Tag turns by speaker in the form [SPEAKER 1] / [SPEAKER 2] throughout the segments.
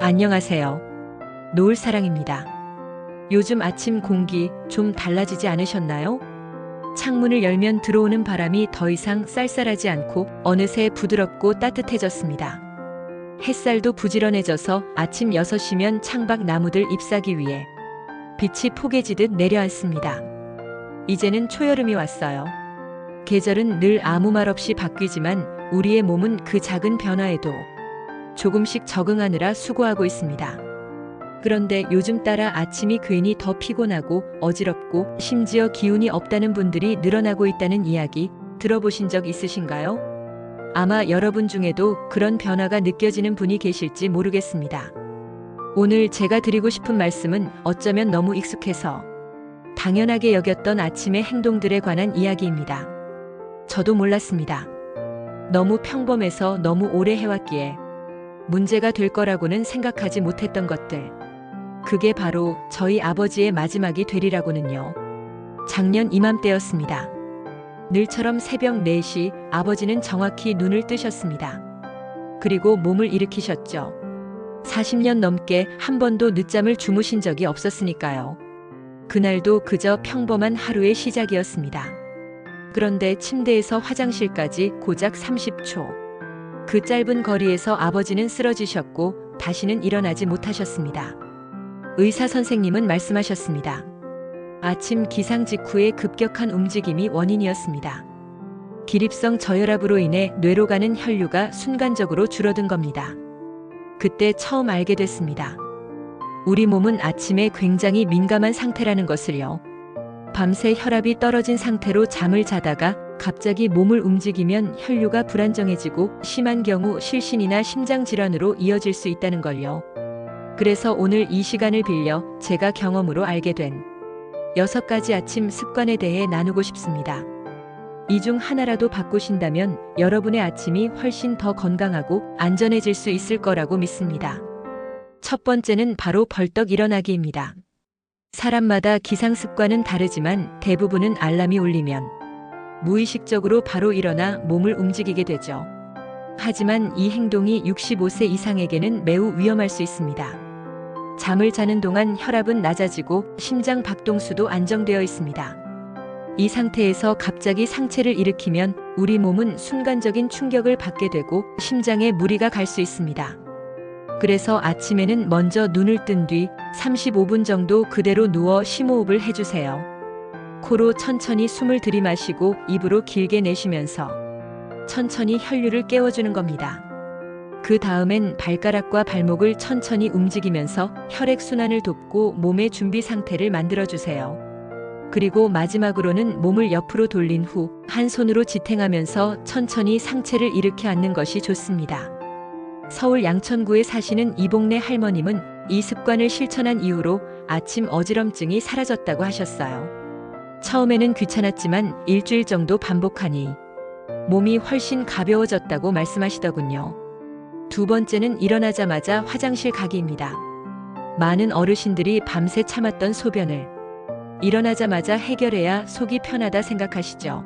[SPEAKER 1] 안녕하세요. 노을사랑입니다. 요즘 아침 공기 좀 달라지지 않으셨나요? 창문을 열면 들어오는 바람이 더 이상 쌀쌀하지 않고 어느새 부드럽고 따뜻해졌습니다. 햇살도 부지런해져서 아침 6시면 창밖 나무들 잎사귀 위에 빛이 포개지듯 내려앉습니다. 이제는 초여름이 왔어요. 계절은 늘 아무 말 없이 바뀌지만 우리의 몸은 그 작은 변화에도 조금씩 적응하느라 수고하고 있습니다. 그런데 요즘 따라 아침이 괜히 더 피곤하고 어지럽고 심지어 기운이 없다는 분들이 늘어나고 있다는 이야기 들어보신 적 있으신가요? 아마 여러분 중에도 그런 변화가 느껴지는 분이 계실지 모르겠습니다. 오늘 제가 드리고 싶은 말씀은 어쩌면 너무 익숙해서 당연하게 여겼던 아침의 행동들에 관한 이야기입니다. 저도 몰랐습니다. 너무 평범해서 너무 오래 해왔기에 문제가 될 거라고는 생각하지 못했던 것들. 그게 바로 저희 아버지의 마지막이 되리라고는요. 작년 이맘때였습니다. 늘처럼 새벽 4시 아버지는 정확히 눈을 뜨셨습니다. 그리고 몸을 일으키셨죠. 40년 넘게 한 번도 늦잠을 주무신 적이 없었으니까요. 그날도 그저 평범한 하루의 시작이었습니다. 그런데 침대에서 화장실까지 고작 30초. 그 짧은 거리에서 아버지는 쓰러지셨고 다시는 일어나지 못하셨습니다. 의사 선생님은 말씀하셨습니다. 아침 기상 직후의 급격한 움직임이 원인이었습니다. 기립성 저혈압으로 인해 뇌로 가는 혈류가 순간적으로 줄어든 겁니다. 그때 처음 알게 됐습니다. 우리 몸은 아침에 굉장히 민감한 상태라는 것을요. 밤새 혈압이 떨어진 상태로 잠을 자다가 갑자기 몸을 움직이면 혈류가 불안정해지고 심한 경우 실신이나 심장질환으로 이어질 수 있다는 걸요. 그래서 오늘 이 시간을 빌려 제가 경험으로 알게 된 6가지 아침 습관에 대해 나누고 싶습니다. 이 중 하나라도 바꾸신다면 여러분의 아침이 훨씬 더 건강하고 안전해질 수 있을 거라고 믿습니다. 첫 번째는 바로 벌떡 일어나기입니다. 사람마다 기상 습관은 다르지만 대부분은 알람이 울리면 무의식적으로 바로 일어나 몸을 움직이게 되죠. 하지만 이 행동이 65세 이상에게는 매우 위험할 수 있습니다. 잠을 자는 동안 혈압은 낮아지고 심장 박동수도 안정되어 있습니다. 이 상태에서 갑자기 상체를 일으키면 우리 몸은 순간적인 충격을 받게 되고 심장에 무리가 갈 수 있습니다. 그래서 아침에는 먼저 눈을 뜬 뒤 35분 정도 그대로 누워 심호흡을 해주세요. 코로 천천히 숨을 들이마시고 입으로 길게 내쉬면서 천천히 혈류를 깨워주는 겁니다. 그 다음엔 발가락과 발목을 천천히 움직이면서 혈액순환을 돕고 몸의 준비 상태를 만들어주세요. 그리고 마지막으로는 몸을 옆으로 돌린 후 한 손으로 지탱하면서 천천히 상체를 일으켜 앉는 것이 좋습니다. 서울 양천구에 사시는 이봉래 할머님은 이 습관을 실천한 이후로 아침 어지럼증이 사라졌다고 하셨어요. 처음에는 귀찮았지만 일주일 정도 반복하니 몸이 훨씬 가벼워졌다고 말씀하시더군요. 두 번째는 일어나자마자 화장실 가기입니다. 많은 어르신들이 밤새 참았던 소변을 일어나자마자 해결해야 속이 편하다 생각하시죠.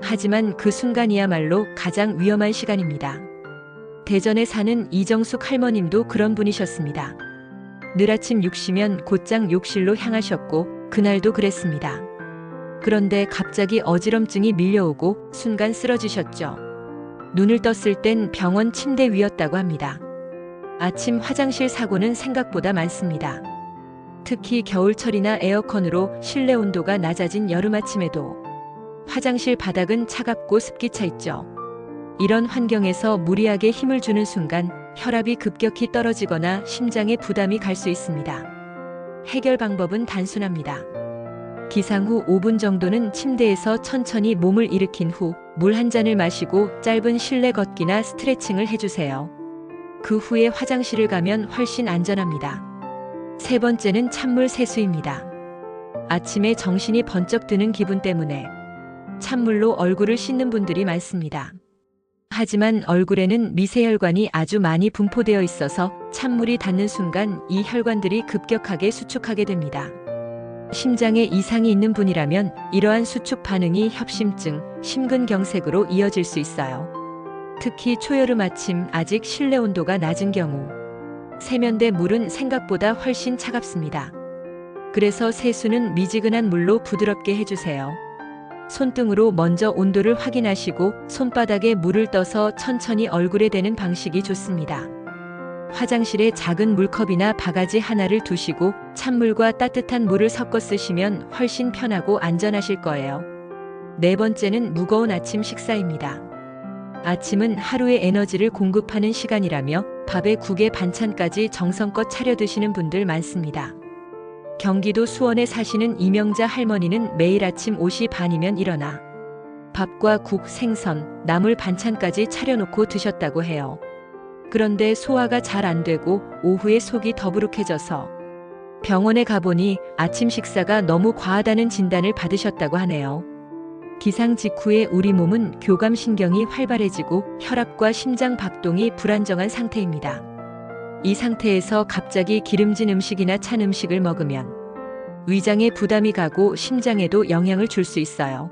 [SPEAKER 1] 하지만 그 순간이야말로 가장 위험한 시간입니다. 대전에 사는 이정숙 할머님도 그런 분이셨습니다. 늘 아침 6시면 곧장 욕실로 향하셨고 그날도 그랬습니다. 그런데 갑자기 어지럼증이 밀려오고 순간 쓰러지셨죠. 눈을 떴을 땐 병원 침대 위였다고 합니다. 아침 화장실 사고는 생각보다 많습니다. 특히 겨울철이나 에어컨으로 실내 온도가 낮아진 여름 아침에도 화장실 바닥은 차갑고 습기 차 있죠. 이런 환경에서 무리하게 힘을 주는 순간 혈압이 급격히 떨어지거나 심장에 부담이 갈 수 있습니다. 해결 방법은 단순합니다. 기상 후 5분 정도는 침대에서 천천히 몸을 일으킨 후 물 한 잔을 마시고 짧은 실내 걷기나 스트레칭을 해주세요. 그 후에 화장실을 가면 훨씬 안전합니다. 세 번째는 찬물 세수입니다. 아침에 정신이 번쩍 드는 기분 때문에 찬물로 얼굴을 씻는 분들이 많습니다. 하지만 얼굴에는 미세혈관이 아주 많이 분포되어 있어서 찬물이 닿는 순간 이 혈관들이 급격하게 수축하게 됩니다. 심장에 이상이 있는 분이라면 이러한 수축 반응이 협심증, 심근경색으로 이어질 수 있어요. 특히 초여름 아침 아직 실내 온도가 낮은 경우 세면대 물은 생각보다 훨씬 차갑습니다. 그래서 세수는 미지근한 물로 부드럽게 해주세요. 손등으로 먼저 온도를 확인하시고 손바닥에 물을 떠서 천천히 얼굴에 대는 방식이 좋습니다. 화장실에 작은 물컵이나 바가지 하나를 두시고 찬물과 따뜻한 물을 섞어 쓰시면 훨씬 편하고 안전하실 거예요. 네 번째는 무거운 아침 식사입니다. 아침은 하루의 에너지를 공급하는 시간이라며 밥에 국에 반찬까지 정성껏 차려 드시는 분들 많습니다. 경기도 수원에 사시는 이명자 할머니는 매일 아침 5시 반이면 일어나 밥과 국, 생선, 나물 반찬까지 차려놓고 드셨다고 해요. 그런데 소화가 잘 안 되고 오후에 속이 더부룩해져서 병원에 가보니 아침 식사가 너무 과하다는 진단을 받으셨다고 하네요. 기상 직후에 우리 몸은 교감신경이 활발해지고 혈압과 심장 박동이 불안정한 상태입니다. 이 상태에서 갑자기 기름진 음식이나 찬 음식을 먹으면 위장에 부담이 가고 심장에도 영향을 줄 수 있어요.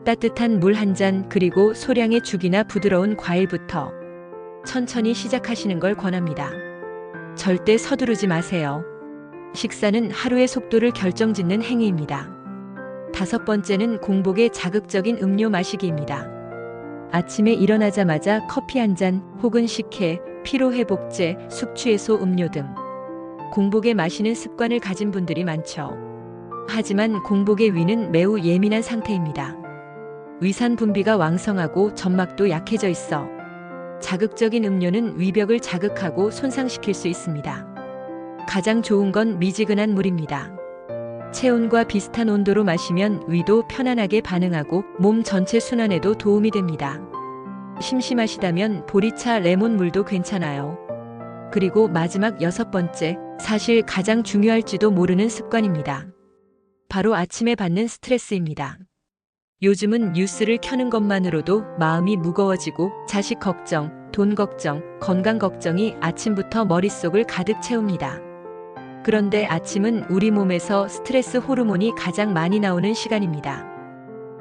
[SPEAKER 1] 따뜻한 물 한 잔 그리고 소량의 죽이나 부드러운 과일부터 천천히 시작하시는 걸 권합니다. 절대 서두르지 마세요. 식사는 하루의 속도를 결정짓는 행위입니다. 다섯 번째는 공복의 자극적인 음료 마시기입니다. 아침에 일어나자마자 커피 한 잔 혹은 식혜, 피로회복제, 숙취해소 음료 등 공복에 마시는 습관을 가진 분들이 많죠. 하지만 공복의 위는 매우 예민한 상태입니다. 위산 분비가 왕성하고 점막도 약해져 있어 자극적인 음료는 위벽을 자극하고 손상시킬 수 있습니다. 가장 좋은 건 미지근한 물입니다. 체온과 비슷한 온도로 마시면 위도 편안하게 반응하고 몸 전체 순환에도 도움이 됩니다. 심심하시다면 보리차 레몬물도 괜찮아요. 그리고 마지막 여섯 번째, 사실 가장 중요할지도 모르는 습관입니다. 바로 아침에 받는 스트레스입니다. 요즘은 뉴스를 켜는 것만으로도 마음이 무거워지고 자식 걱정, 돈 걱정, 건강 걱정이 아침부터 머릿속을 가득 채웁니다. 그런데 아침은 우리 몸에서 스트레스 호르몬이 가장 많이 나오는 시간입니다.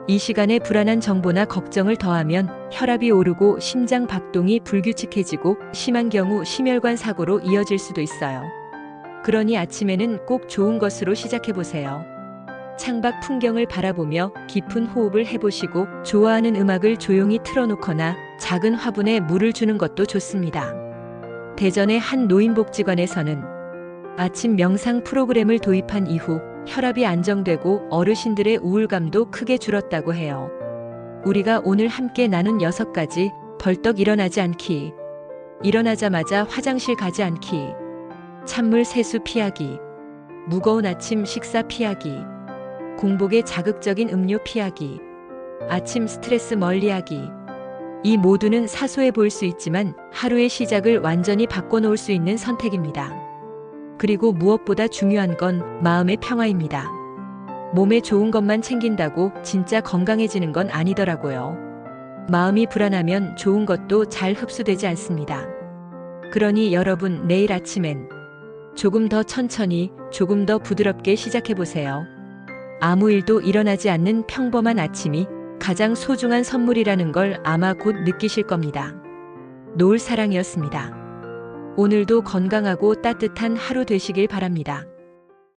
[SPEAKER 1] 이 시간에 불안한 정보나 걱정을 더하면 혈압이 오르고 심장 박동이 불규칙해지고 심한 경우 심혈관 사고로 이어질 수도 있어요. 그러니 아침에는 꼭 좋은 것으로 시작해보세요. 창밖 풍경을 바라보며 깊은 호흡을 해보시고 좋아하는 음악을 조용히 틀어놓거나 작은 화분에 물을 주는 것도 좋습니다. 대전의 한 노인복지관에서는 아침 명상 프로그램을 도입한 이후 혈압이 안정되고 어르신들의 우울감도 크게 줄었다고 해요. 우리가 오늘 함께 나눈 6가지 벌떡 일어나지 않기, 일어나자마자 화장실 가지 않기, 찬물 세수 피하기, 무거운 아침 식사 피하기, 공복의 자극적인 음료 피하기, 아침 스트레스 멀리하기. 이 모두는 사소해 보일 수 있지만 하루의 시작을 완전히 바꿔놓을 수 있는 선택입니다. 그리고 무엇보다 중요한 건 마음의 평화입니다. 몸에 좋은 것만 챙긴다고 진짜 건강해지는 건 아니더라고요. 마음이 불안하면 좋은 것도 잘 흡수되지 않습니다. 그러니 여러분 내일 아침엔 조금 더 천천히, 조금 더 부드럽게 시작해보세요. 아무 일도 일어나지 않는 평범한 아침이 가장 소중한 선물이라는 걸 아마 곧 느끼실 겁니다. 노을사랑이었습니다. 오늘도 건강하고 따뜻한 하루 되시길 바랍니다.